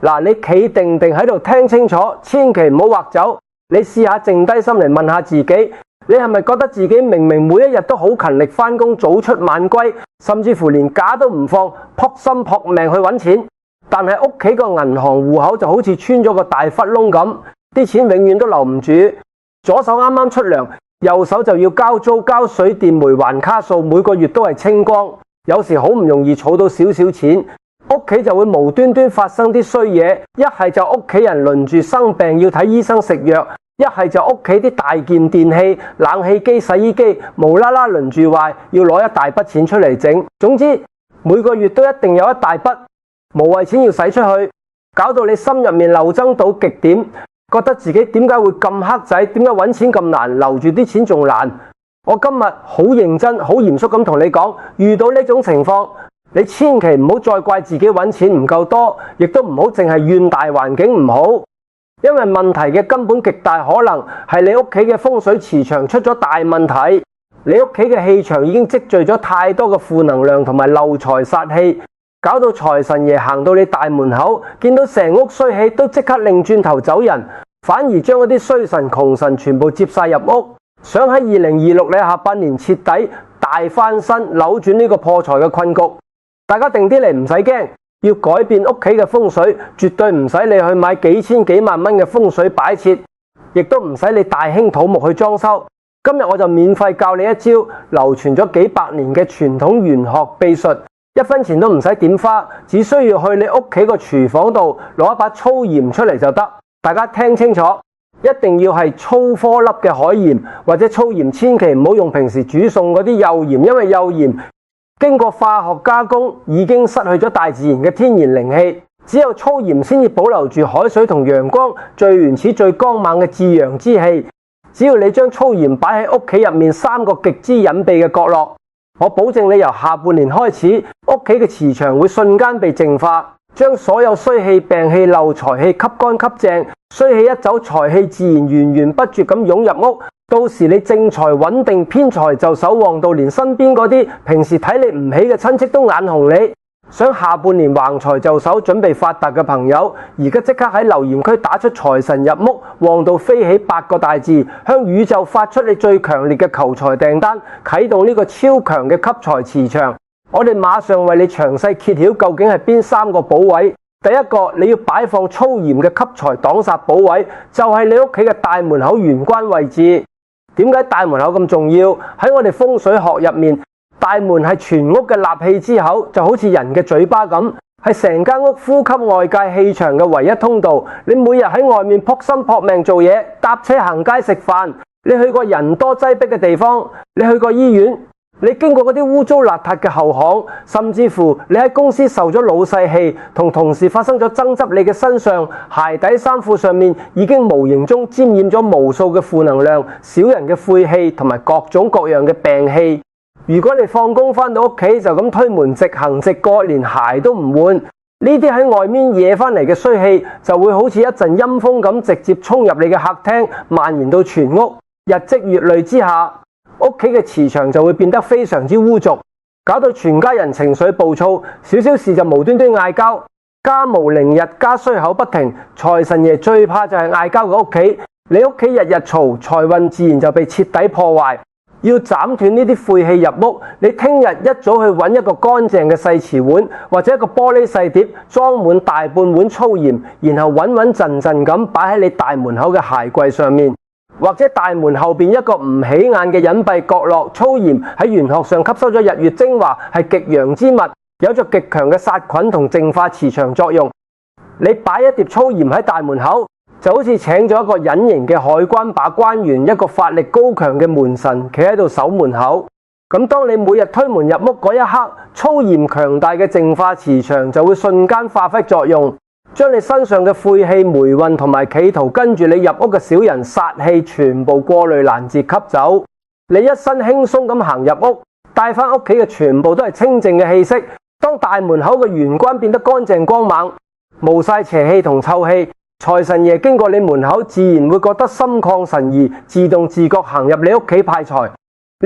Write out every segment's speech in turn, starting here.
嗱，你企定定喺度聽清楚，千祈唔好劃走。你試下靜低心嚟問下自己，你係咪覺得自己明明每一日都好勤力返工，早出晚歸，甚至乎連假都唔放，撲心撲命去揾錢，但係屋企個銀行戶口就好似穿咗個大窟窿咁，啲錢永遠都留唔住。左手啱啱出糧，右手就要交租、交水電煤、還卡數，每個月都係清光。有時好唔容易儲到少少錢，屋企就會無端端發生啲衰嘢，一係就屋企人輪住生病要睇醫生食藥，一係就屋企啲大件電器、冷氣機、洗衣機無啦啦輪住壞，要攞一大筆錢出嚟整。總之每個月都一定有一大筆無謂錢要使出去，搞到你心入面漏憎到極點，覺得自己點解會咁黑仔，點解揾錢咁難，留住啲錢仲難。我今日好認真、好嚴肅咁同你講，遇到呢種情況，你千祈唔好再怪自己揾錢唔夠多，亦都唔好淨係怨大環境唔好，因為問題嘅根本極大可能係你屋企嘅風水磁場出咗大問題，你屋企嘅氣場已經積聚咗太多嘅負能量同埋漏財煞氣，搞到財神爺行到你大門口，見到成屋衰氣都即刻擰轉頭走人，反而將嗰啲衰神窮神全部接晒入屋，想喺2026年下半年徹底大翻身，扭轉呢個破財嘅困局。大家定啲嚟，唔使驚，要改變屋企嘅風水，絕對唔使你去買幾千幾萬蚊嘅風水擺設，亦都唔使你大興土木去裝修。今日我就免費教你一招流傳咗幾百年嘅傳統玄學秘術，1分錢都唔使點花，只需要去你屋企個廚房度攞一把粗鹽出嚟就得。大家聽清楚，一定要係粗顆粒嘅海鹽或者粗鹽，千祈唔好用平時煮餸嗰啲幼鹽，因為幼鹽經過化學加工已經失去咗大自然嘅天然靈氣，只有粗鹽先至保留住海水同陽光最原始最剛猛嘅至陽之氣。只要你將粗鹽擺喺屋企入面3個極之隱秘嘅角落，我保證你由下半年開始，屋企嘅磁場會瞬間被淨化，將所有衰氣、病氣、漏財氣吸乾吸淨，衰氣一走，財氣自然源源不絕咁湧入屋。到時你正財穩定，偏財就手旺到連身邊嗰啲平時睇你唔起嘅親戚都眼紅你。想下半年橫財就手，準備發達嘅朋友，而家即刻喺留言區打出財神入屋，旺到飛起8個大字，向宇宙發出你最強烈嘅求財訂單，啟動呢個超強嘅吸財磁場。我哋馬上為你詳細揭曉究竟係邊3個寶位。第一個，你要擺放粗鹽嘅吸財擋煞寶位，就係你屋企嘅大門口玄關位置。點解大門口咁重要？喺我哋風水學入面，大門係全屋嘅納氣之口，就好似人嘅嘴巴咁，係成間屋呼吸外界氣場嘅唯一通道。你每日喺外面撲心撲命做嘢，搭車行街食飯，你去過人多擠迫嘅地方，你去過醫院，你經過嗰啲污糟邋遢嘅後巷，甚至乎你喺公司受咗老細氣，同同事發生咗爭執，你嘅身上鞋底衫褲上面已經無形中沾染咗無數嘅負能量、小人嘅晦氣同埋各種各樣嘅病氣。如果你放工返到屋企就咁推門直行直過，連鞋都唔換，呢啲喺外面惹返嚟嘅衰氣就會好似一陣陰風咁直接衝入你嘅客廳，蔓延到全屋。日積月累之下，屋企嘅磁場就會變得非常之污濁，搞到全家人情緒暴躁，少少事就無端端嗌交，家無寧日，家衰口不停。財神爺最怕就係嗌交嘅屋企，你屋企日日嘈，財運自然就被徹底破壞。要斬斷呢啲晦氣入屋，你聽日一早去揾一個乾淨嘅細瓷碗或者一個玻璃細碟，裝滿大半碗粗鹽，然後穩穩陣陣咁擺喺你大門口嘅鞋櫃上面，或者大門後邊一個唔起眼嘅隱蔽角落。粗鹽喺玄學上吸收咗日月精華，係極陽之物，有着極強嘅殺菌同淨化磁場作用。你擺一碟粗鹽喺大門口，就好似請咗一個隱形嘅海關把關員，一個法力高強嘅門神企喺度守門口。咁當你每日推門入屋嗰一刻，粗鹽強大嘅淨化磁場就會瞬間發揮作用，將你身上嘅晦氣、霉運同埋企圖跟住你入屋嘅小人煞氣全部過濾攔截吸走。你一身輕鬆咁行入屋，帶返屋企嘅全部都係清淨嘅氣息。當大門口嘅玄關變得乾淨光猛，冇晒邪氣同臭氣，財神爺經過你門口，自然會覺得心曠神怡，自動自覺行入你屋企派財。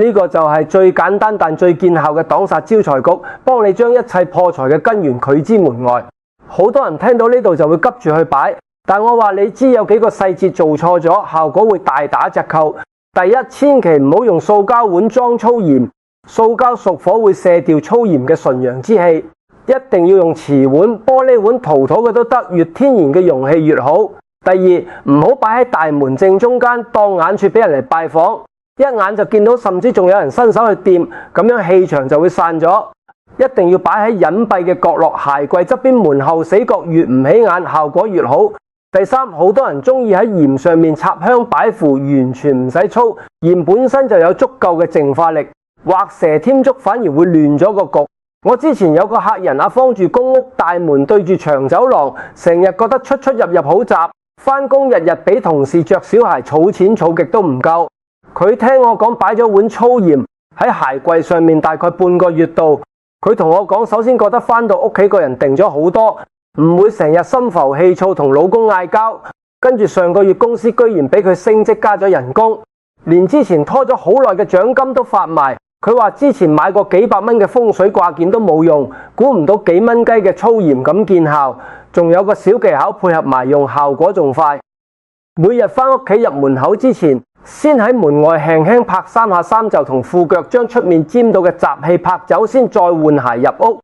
呢個就係最簡單但最見效嘅擋煞招財局，幫你將一切破財嘅根源拒之門外。好多人聽到呢度就會急住去擺，但我話你知有幾個細節做錯咗，效果會大打折扣。第一，千祈唔好用塑膠碗裝粗鹽，塑膠屬火會卸掉粗鹽嘅純陽之氣，一定要用瓷碗、玻璃碗、陶土嘅都得，越天然嘅容器越好。第二，唔好擺喺大門正中間當眼處俾人嚟拜訪，一眼就見到，甚至仲有人伸手去掂，咁樣氣場就會散咗。一定要擺喺隱蔽嘅角落，鞋櫃側邊、門後死角，越唔起眼效果越好。第三，好多人中意喺鹽上面插香擺符，完全唔使操，鹽本身就有足夠嘅淨化力，畫蛇添足反而會亂咗個局。我之前有個客人方住公屋，大門對住長走廊，成日覺得出出入入好雜，返工日日俾同事着小鞋，儲錢儲極都唔夠。佢聽我講擺咗碗粗鹽喺鞋櫃上面，大概半個月度。佢同我講，首先覺得返到屋企個人定咗好多，唔會成日心浮氣躁同老公嗌交。跟住上個月公司居然俾佢升職加咗人工，連之前拖咗好耐嘅獎金都發埋。佢話之前買過幾百蚊嘅風水掛件都冇用，估唔到幾蚊雞嘅粗鹽咁見效，仲有個小技巧配合埋用，效果仲快。每日返屋企入門口之前，先喺門外輕輕拍3下衫袖同褲腳，將出面沾到嘅雜氣拍走，先再換鞋入屋。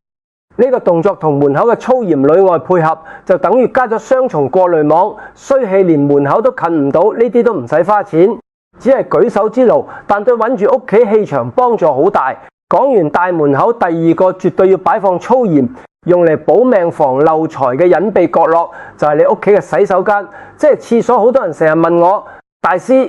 呢個動作同門口嘅粗鹽裏外配合，就等於加咗雙重過濾網，衰氣連門口都近唔到。呢啲都唔使花錢，只係舉手之勞，但對穩住屋企氣場幫助好大。講完大門口，第二個絕對要擺放粗鹽，用嚟保命防漏財嘅隱秘角落，就係你屋企嘅洗手間，即係廁所。好多人成日問我，大師，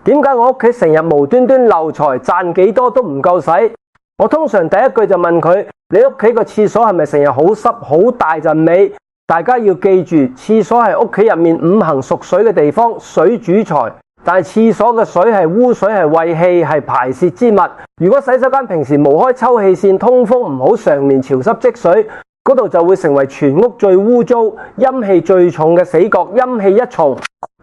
點解我屋企成日無端端漏財，賺幾多都唔夠使？我通常第一句就問佢，你屋企個廁所係咪成日好濕好大陣味？大家要記住，廁所係屋企入面五行屬水嘅地方，水主財，但係廁所嘅水係污水，係穢氣，係排泄之物。如果洗手間平時無開抽氣扇，通風唔好，常年潮濕積水，嗰度就會成為全屋最污糟、陰氣最重嘅死角。陰氣一重，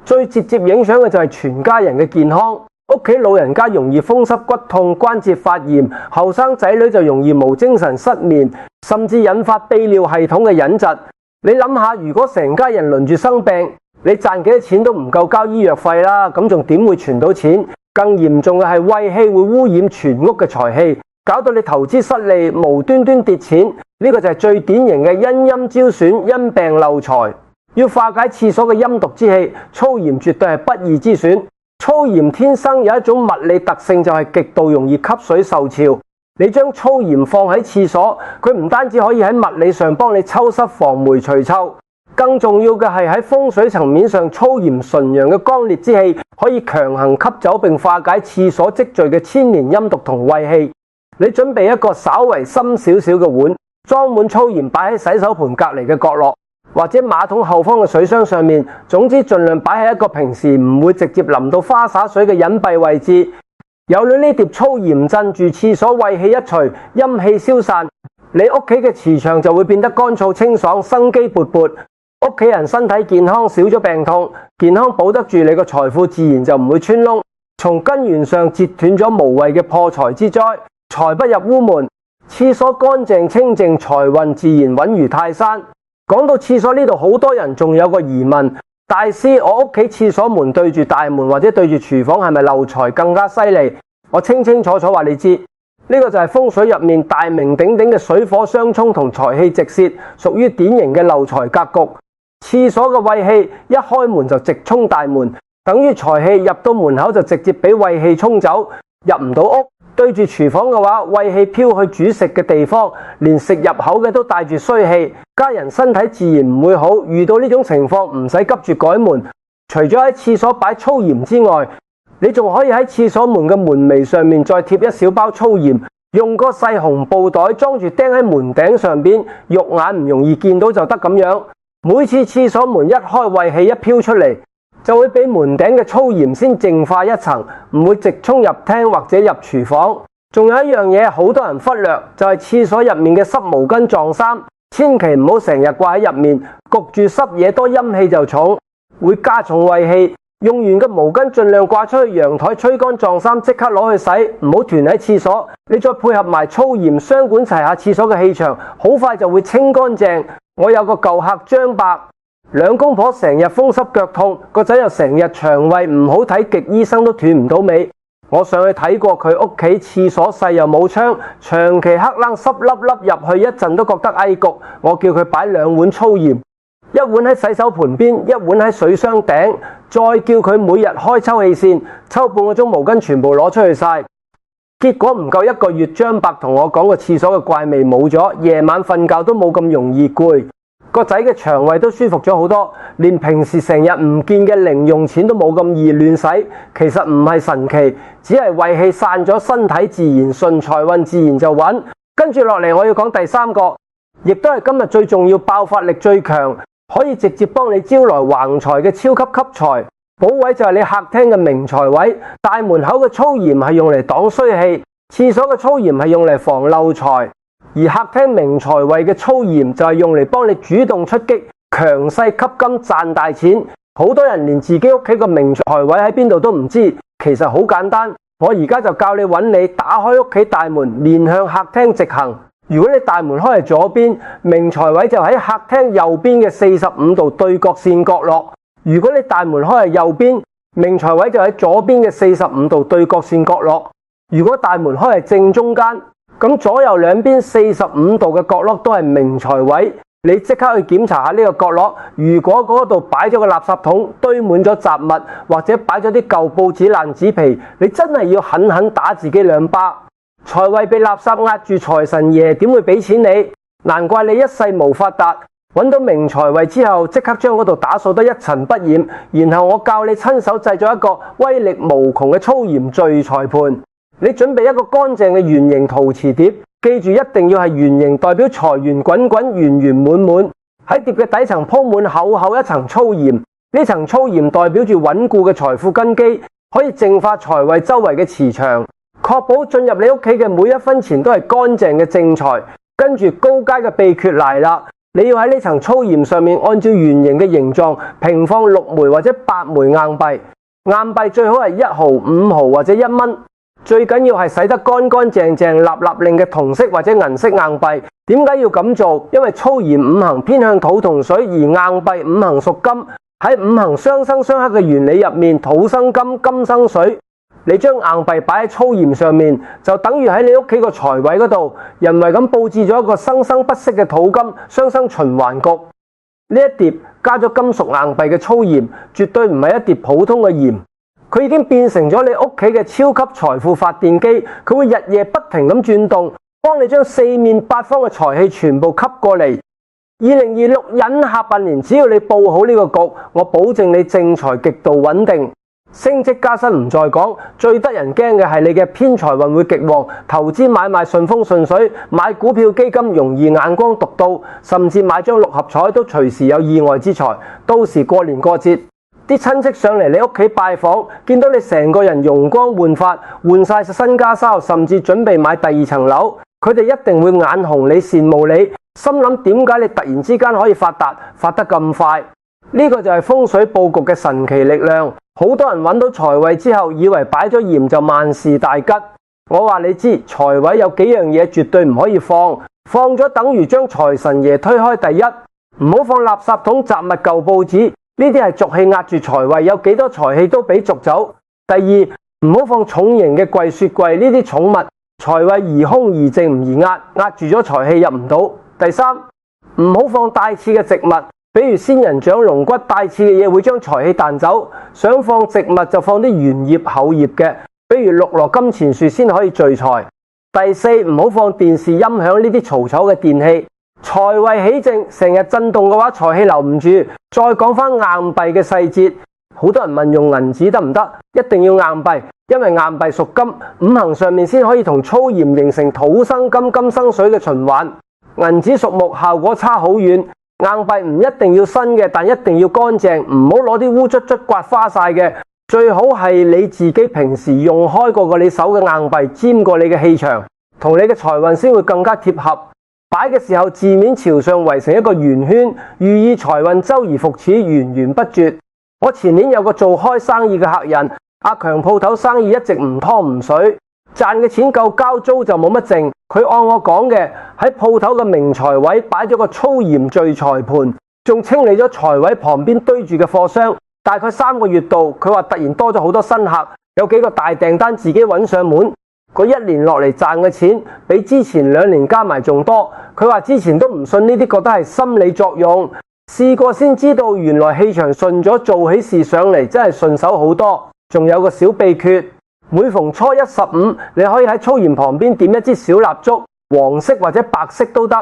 最直接影響嘅就係全家人嘅健康。屋企老人家容易風濕骨痛、關節發炎，後生仔女就容易冇精神、失眠，甚至引發泌尿系統嘅隱疾。你諗下，如果成家人輪住生病，你賺幾多錢都唔夠交醫藥費啦，咁仲點會存到錢？更嚴重嘅係穢氣會污染全屋嘅財氣，搞到你投資失利，無端端跌錢。呢個就係最典型嘅因陰招損、因病漏財。要化解廁所嘅陰毒之氣，粗鹽絕對係不二之選。粗鹽天生有一種物理特性，就係極度容易吸水受潮。你將粗鹽放喺廁所，佢唔單止可以喺物理上幫你抽濕防霉除臭，更重要嘅係喺風水層面上，粗鹽純陽嘅剛烈之氣可以強行吸走並化解廁所積聚嘅千年陰毒同穢氣。你準備一個稍為深少少嘅碗，裝滿粗鹽，擺喺洗手盆隔離嘅角落，或者馬桶後方嘅水箱上面，總之盡量擺喺一個平時唔會直接淋到花灑水嘅隱蔽位置。有咗呢碟粗鹽鎮住廁所，穢氣一除，陰氣消散，你屋企嘅磁場就會變得乾燥清爽，生機勃勃。屋企人身體健康，少咗病痛，健康保得住，你個財富自然就唔會穿窿，從根源上截斷咗無謂嘅破財之災，財不入屋門。廁所乾淨清淨，財運自然穩如泰山。講到廁所呢度，好多人仲有個疑問，大師，我屋企廁所門對住大門或者對住廚房，係咪漏財更加犀利？我清清楚楚話你知，呢個就係風水入面大名鼎鼎嘅水火相沖同財氣直泄，屬於典型嘅漏財格局。廁所嘅穢氣一開門就直衝大門，等於財氣入到門口就直接俾穢氣衝走，入唔到屋。對住廚房嘅話，穢氣飄去煮食嘅地方，連食入口嘅都帶住衰氣，家人身體自然唔會好。遇到呢種情況唔使急住改門，除咗喺廁所擺粗鹽之外，你仲可以喺廁所門嘅門楣上面再貼一小包粗鹽，用個細紅布袋裝住釘喺門頂上邊，肉眼唔容易見到就得咁樣。每次廁所門一開，穢氣一飄出嚟，就會俾門頂嘅粗鹽先淨化一層，唔會直衝入廳或者入廚房。仲有一樣嘢好多人忽略，就係廁所入面嘅濕毛巾撞衫，千祈唔好成日掛喺入面，焗住濕嘢多，陰氣就重，會加重穢氣。用完嘅毛巾盡量掛出去陽台吹乾撞衫，即刻攞去洗，唔好囤喺廁所。你再配合埋粗鹽，雙管齊下廁所嘅氣場，好快就會清乾淨。我有個舊客張伯，兩公婆成日風濕腳痛，個仔又成日腸胃唔好，睇極醫生都斷唔到尾。我上去睇過佢屋企廁所細又冇窗，長期黑冷濕粒粒入去一陣都覺得翳焗。我叫佢擺2碗粗鹽，一碗喺洗手盆邊，一碗喺水箱頂，再叫佢每日開抽氣扇，抽半個鐘毛巾全部攞出去曬。結果唔夠1個月，張伯同我講個廁所嘅怪味冇咗，夜晚瞓覺都冇咁容易攰，個仔嘅腸胃都舒服咗好多，連平時成日唔見嘅零用錢都冇咁易亂使。其實唔係神奇，只係胃氣散咗，身體自然順，財運自然就穩。跟住落嚟我要講第3個，亦都係今日最重要、爆發力最強，可以直接幫你招來橫財嘅超級吸財。寶位就係你客廳嘅明財位，大門口嘅粗鹽係用嚟擋衰氣，廁所嘅粗鹽係用嚟防漏財，而客廳明財位嘅粗鹽就係用嚟幫你主動出擊，強勢吸金賺大錢。好多人連自己屋企個明財位喺邊度都唔知，其實好簡單。我而家就教你揾你，打開屋企大門，面向客廳直行。如果你大門開喺左邊，明財位就喺客廳右邊嘅45度對角線角落。如果你大門開喺右邊，明財位就喺左邊嘅45度對角線角落。如果大門開喺正中間，咁左右兩邊45度嘅角落都係明財位。你即刻去檢查下呢個角落，如果嗰度擺咗個垃圾桶，堆滿咗雜物，或者擺咗啲舊報紙爛紙皮，你真係要狠狠打自己2巴。財位被垃圾壓住，財神爺點會俾錢你？難怪你一世無發達。揾到明財位之後，即刻將嗰度打掃得一塵不染，然後我教你親手製作一個威力無窮嘅粗鹽聚財盤。你準備一個乾淨嘅圓形陶瓷碟，記住一定要係圓形，代表財源滾滾、圓圓滿滿。喺碟嘅底層鋪滿厚厚一層粗鹽，呢層粗鹽代表住穩固嘅財富根基，可以淨化財位周圍嘅磁場，確保進入你屋企嘅每一分錢都係乾淨嘅正財。跟住高階嘅秘訣嚟啦！你要喺呢層粗鹽上面按照圓形嘅形狀平放6枚或者8枚硬幣，硬幣最好係1毫、5毫或者1蚊，最緊要係洗得乾乾淨淨、立立令嘅銅色或者銀色硬幣。點解要咁做？因為粗鹽5行偏向土同水，而硬幣5行屬金，喺5行相生相克嘅原理入面，土生金，金生水。你將硬幣擺喺粗鹽上面，就等於喺你屋企個財位嗰度，人為咁佈置咗一個生生不息嘅土金，雙生循環局。呢一碟加咗金屬硬幣嘅粗鹽，絕對唔係一碟普通嘅鹽，佢已經變成咗你屋企嘅超級財富發電機，佢會日夜不停咁轉動，幫你將四面八方嘅財氣全部吸過嚟。2026忍下半年，只要你佈好呢個局，我保證你正財極度穩定。升職加薪唔再講，最得人驚嘅係你嘅偏財運會極旺，投資買賣順風順水，買股票基金容易眼光獨到，甚至買張6合彩都隨時有意外之財。到時過年過節，啲親戚上嚟你屋企拜訪，見到你成個人容光煥發，換晒身家衫，甚至準備買第2層樓，佢哋一定會眼紅你、羨慕你，心諗點解你突然之間可以發達，發得咁快？呢個就係風水佈局嘅神奇力量。好多人揾到財位之後，以為擺咗鹽就萬事大吉。我話你知，財位有幾樣嘢絕對唔可以放，放咗等於將財神爺推開第一。唔好放垃圾桶、雜物、舊報紙，呢啲係俗氣壓住財位，有幾多財氣都俾逐走。第二，唔好放重型嘅櫃、雪櫃，呢啲寵物財位宜空宜靜唔宜壓，壓住咗財氣入唔到。第三，唔好放帶刺嘅植物，比如仙人掌、龍骨，帶刺嘅嘢會將財氣彈走。想放植物就放啲圓葉厚葉嘅，比如綠蘿金錢樹先可以聚財。第四，唔好放電視、音響呢啲嘈吵嘅電器。財位起正，成日震動嘅話，財氣留唔住。再講翻硬幣嘅細節，好多人問用銀紙得唔得？一定要硬幣，因為硬幣屬金，五行上面先可以同粗鹽形成土生金、金生水嘅循環。銀紙屬木，效果差好遠。硬幣唔一定要新嘅，但一定要乾淨，唔好攞啲污卒卒刮花晒嘅。最好係你自己平時用開過你手嘅硬幣，沾過你嘅氣場，同你嘅財運先會更加貼合。擺嘅時候字面朝上圍成一個圓圈，寓意財運周而復始，源源不絕。我前年有個做開生意嘅客人，阿強鋪頭生意一直唔湯唔水，賺嘅錢夠交租就冇乜剩。佢按我講嘅，喺鋪頭嘅明財位擺咗個粗鹽聚財盤，仲清理咗財位旁邊堆住嘅貨箱。大概3個月度，佢話突然多咗好多新客，有幾個大訂單自己揾上門。佢1年落嚟賺嘅錢比之前2年加埋仲多。佢話之前都唔信呢啲，覺得係心理作用，試過先知道原來氣場順咗，做起事上嚟真係順手好多。仲有個小秘訣，每逢初一、15，你可以喺粗鹽旁邊點一支小蠟燭，黃色或者白色都得，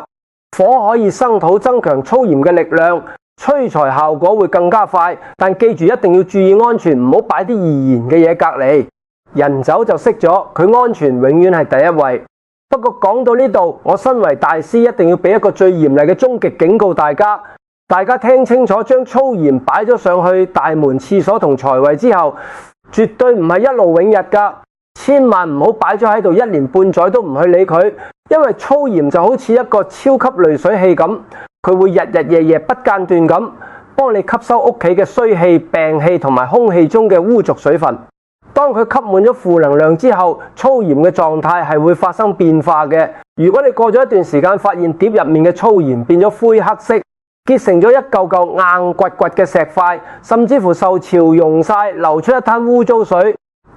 火可以生土，增強粗鹽嘅力量，催財效果會更加快。但記住一定要注意安全，唔好擺啲易燃嘅嘢隔離。人走就熄咗，佢安全永遠係第一位。不過講到呢度，我身為大師一定要俾一個最嚴厲嘅終極警告大家。大家聽清楚，將粗鹽擺咗上去大門、廁所同財位之後，絕對唔係一勞永逸㗎。千萬唔好擺咗喺度1年半載都唔去理佢，因為粗鹽就好似一個超級濾水器咁，佢會日日夜夜不間斷咁幫你吸收屋企嘅衰氣、病氣同埋空氣中嘅污濁水分。當佢吸滿咗負能量之後，粗鹽嘅狀態係會發生變化嘅。如果你過咗一段時間發現碟入面嘅粗鹽變咗灰黑色，結成咗一嚿嚿硬掘掘嘅石塊，甚至乎受潮溶晒，流出一灘污糟水，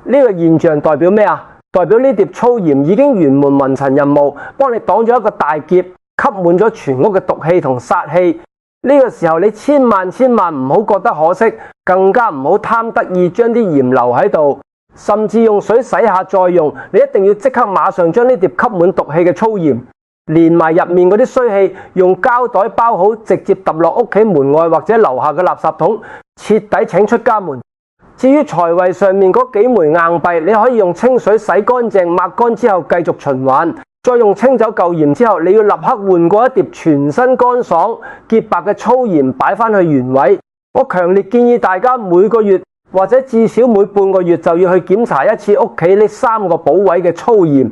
呢個現象代表咩啊？代表呢碟粗鹽已經圓滿完成任務，幫你擋咗一個大劫，吸滿咗全屋嘅毒氣同殺氣。呢個時候你千萬唔好覺得可惜，更加唔好貪得意將啲鹽留喺度，甚至用水洗下再用。你一定要即刻馬上將呢碟吸滿毒氣嘅粗鹽連埋入面嗰啲衰氣，用膠袋包好，直接揼落屋企門外或者樓下嘅垃圾桶，徹底請出家門。至於財位上面嗰幾枚硬幣，你可以用清水洗乾淨，抹乾之後繼續循環，再用清走舊鹽之後，你要立刻換過一碟全新乾爽潔白嘅粗鹽擺翻去原位。我強烈建議大家每個月或者至少每半個月就要去檢查一次屋企呢3個寶位嘅粗鹽。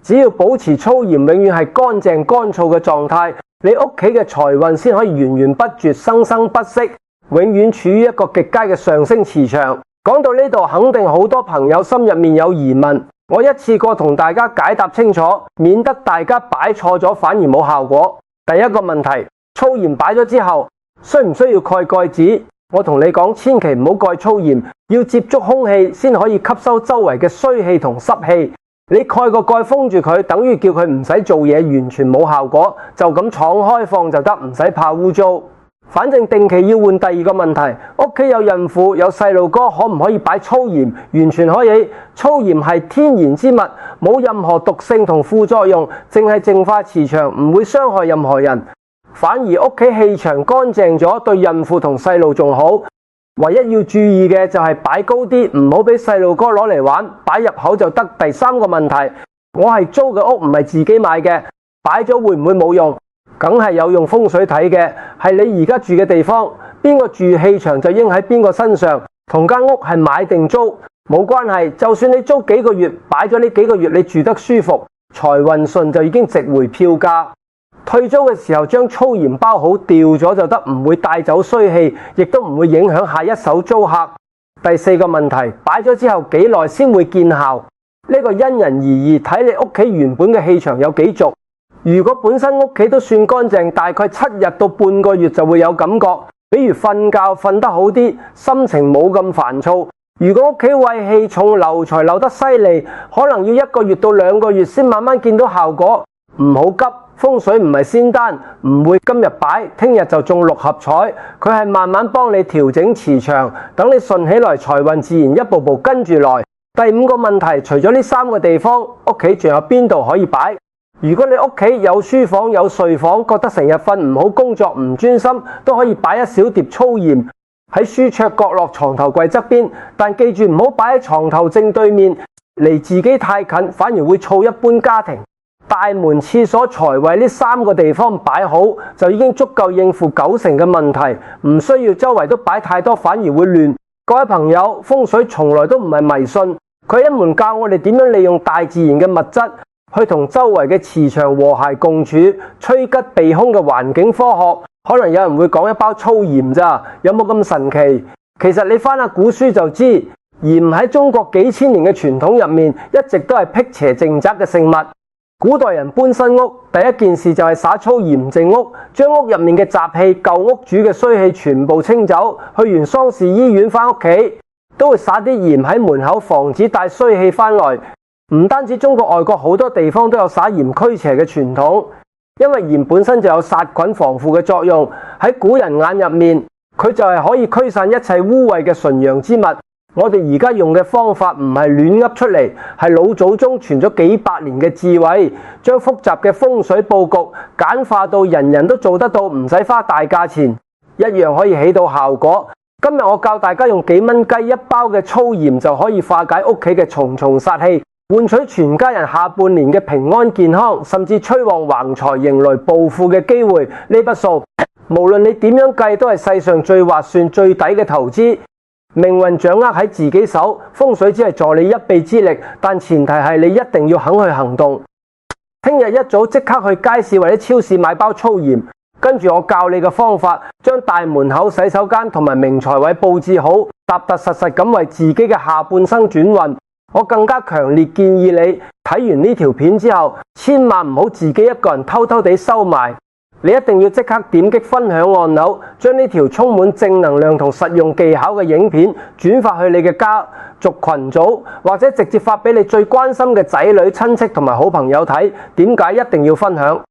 只要保持粗鹽永遠係乾淨乾燥嘅狀態，你屋企嘅財運先可以源源不絕、生生不息，永遠處於一個極佳嘅上升磁場。講到呢度，肯定好多朋友心入面有疑問，我一次過同大家解答清楚，免得大家擺錯咗反而冇效果。第一個問題，粗鹽擺咗之後，需唔需要蓋蓋子？我同你講，千祈唔好蓋粗鹽，要接觸空氣先可以吸收周圍嘅衰氣同濕氣。你蓋個蓋封住佢，等於叫佢唔使做嘢，完全冇效果，就咁敞開放就得，唔使怕污糟。反正定期要換。第二個問題，屋企有孕婦有細路哥，可唔可以擺粗鹽？完全可以。粗鹽係天然之物，冇任何毒性同副作用，淨係淨化磁場，唔會傷害任何人。反而屋企氣場乾淨咗，對孕婦同細路仲好。唯一要注意嘅就係擺高啲，唔好俾細路哥攞嚟玩，擺入口就得。第三個問題，我係租嘅屋，唔係自己買嘅，擺咗會唔會冇用？梗係有用，風水睇嘅係你而家住嘅地方，邊個住氣場就應喺邊個身上，同間屋係買定租冇關係。就算你租幾個月，擺咗呢幾個月你住得舒服，財運順就已經值回票價。退租嘅時候將粗鹽包好，掉咗就得，唔會帶走衰氣，亦都唔會影響下一手租客。第四個問題，擺咗之後幾耐先會見效？呢個因人而異，睇你屋企原本嘅氣場有幾足。如果本身屋企都算乾淨，大概7日到半個月就會有感覺。比如瞓覺瞓得好啲，心情冇咁煩躁。如果屋企胃氣重，流財流得犀利，可能要1個月到2個月先慢慢見到效果。唔好急，風水唔係仙丹，唔會今日擺，聽日就中6合彩。佢係慢慢幫你調整磁場，等你順起來，財運自然一步步跟住來。第5個問題，除咗呢3個地方，屋企仲有邊度可以擺？如果你屋企有書房有睡房，覺得成日瞓唔好，工作唔專心，都可以擺一小碟粗鹽喺書桌角落、床頭櫃側邊。但記住唔好擺喺床頭正對面，離自己太近，反而會燥一般家庭。大門、廁所、財位呢3個地方擺好，就已經足夠應付90%嘅問題，唔需要周圍都擺太多，反而會亂。各位朋友，風水從來都唔係迷信，佢係一門教我哋點樣利用大自然嘅物質去同周圍嘅磁場和諧共處、趨吉避凶嘅環境科學。可能有人會講一包粗鹽咋，有冇咁神奇？其實你翻下古書就知，鹽喺中國幾千年嘅傳統入面，一直都係辟邪淨宅嘅聖物。古代人搬新屋，第一件事就係灑粗鹽淨屋，將屋入面嘅雜氣、舊屋主嘅衰氣全部清走。去完喪事醫院返屋企，都會灑啲鹽喺門口，防止帶衰氣返來。唔單止中國，外國好多地方都有灑鹽驅邪嘅傳統，因為鹽本身就有殺菌防腐嘅作用。喺古人眼入面，佢就係可以驅散一切污穢嘅純陽之物。我哋而家用嘅方法唔係亂噏出嚟，係老祖宗傳咗幾百年嘅智慧，將複雜嘅風水佈局簡化到人人都做得到，唔使花大價錢，一樣可以起到效果。今日我教大家用幾蚊雞一包嘅粗鹽就可以化解屋企嘅重重殺氣，換取全家人下半年嘅平安健康，甚至催旺橫財，迎來暴富嘅機會。呢筆數無論你點樣計，都係世上最划算最抵嘅投資。命運掌握喺自己手，風水只係助你一臂之力，但前提係你一定要肯去行動。聽日一早即刻去街市或者超市買包粗鹽，跟住我教你嘅方法，將大門口、洗手間同埋明財位佈置好，踏踏實實咁為自己嘅下半生轉運。我更加強烈建議你睇完呢條片之後，千萬唔好自己一個人偷偷地收埋。你一定要即刻點擊分享按鈕，將呢條充滿正能量同實用技巧嘅影片轉發去你嘅家族群組，或者直接發俾你最關心嘅仔女、親戚同埋好朋友睇。點解一定要分享？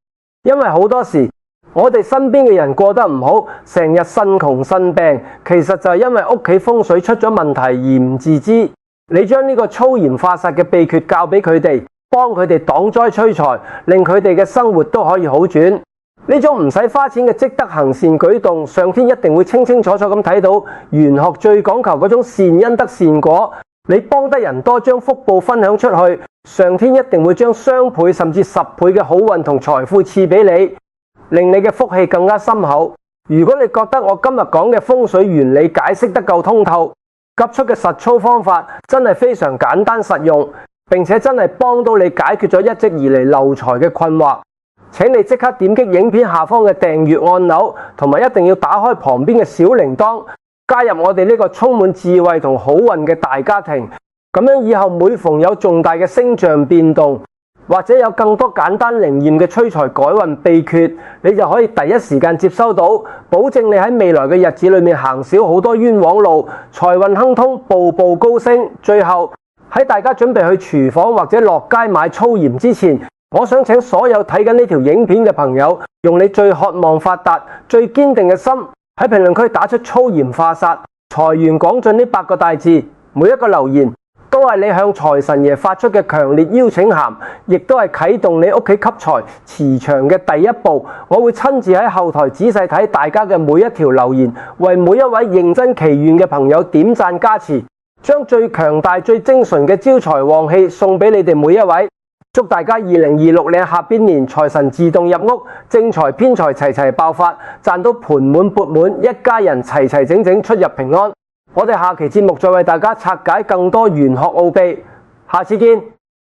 因為好多時我哋身邊嘅人過得唔好，成日腎窮腎病，其實就係因為屋企風水出咗問題而唔自知。你將呢個粗鹽化煞嘅秘訣教俾佢哋，幫佢哋擋災催財，令佢哋嘅生活都可以好轉。呢種唔使花錢嘅積德行善舉動，上天一定會清清楚楚咁睇到。玄學最講求嗰種善因得善果，你幫得人多，將福報分享出去，上天一定會將雙倍甚至10倍嘅好運同財富賜俾你，令你嘅福氣更加深厚。如果你覺得我今日講嘅風水原理解釋得夠通透，急出嘅實操方法真係非常簡單實用，並且真係幫到你解決咗一直以嚟漏財嘅困惑，請你即刻點擊影片下方嘅訂閱按鈕，同埋一定要打開旁邊嘅小鈴鐺，加入我哋呢個充滿智慧同好運嘅大家庭。咁樣以後每逢有重大嘅星象變動，或者有更多簡單靈驗嘅催財改運秘訣，你就可以第一時間接收到，保證你喺未來嘅日子裏面行少好多冤枉路，財運亨通，步步高升。最後喺大家準備去廚房或者落街買粗鹽之前，我想請所有睇緊呢條影片嘅朋友，用你最渴望發達、最堅定嘅心，喺評論區打出粗鹽化煞、財源廣進呢8個大字。每一個留言都係你向財神爺發出嘅強烈邀請函，亦都係啟動你屋企吸財磁場嘅第一步。我會親自喺後台仔細睇大家嘅每一條留言，為每一位認真祈願嘅朋友點讚加持，將最強大、最精純嘅招財旺氣送俾你哋每一位。祝大家2026年下半年財神自動入屋，正財偏財齊齊爆發，賺到盆滿缽滿，一家人齊齊整整出入平安。我哋下期節目再為大家拆解更多玄學奧秘，下次見。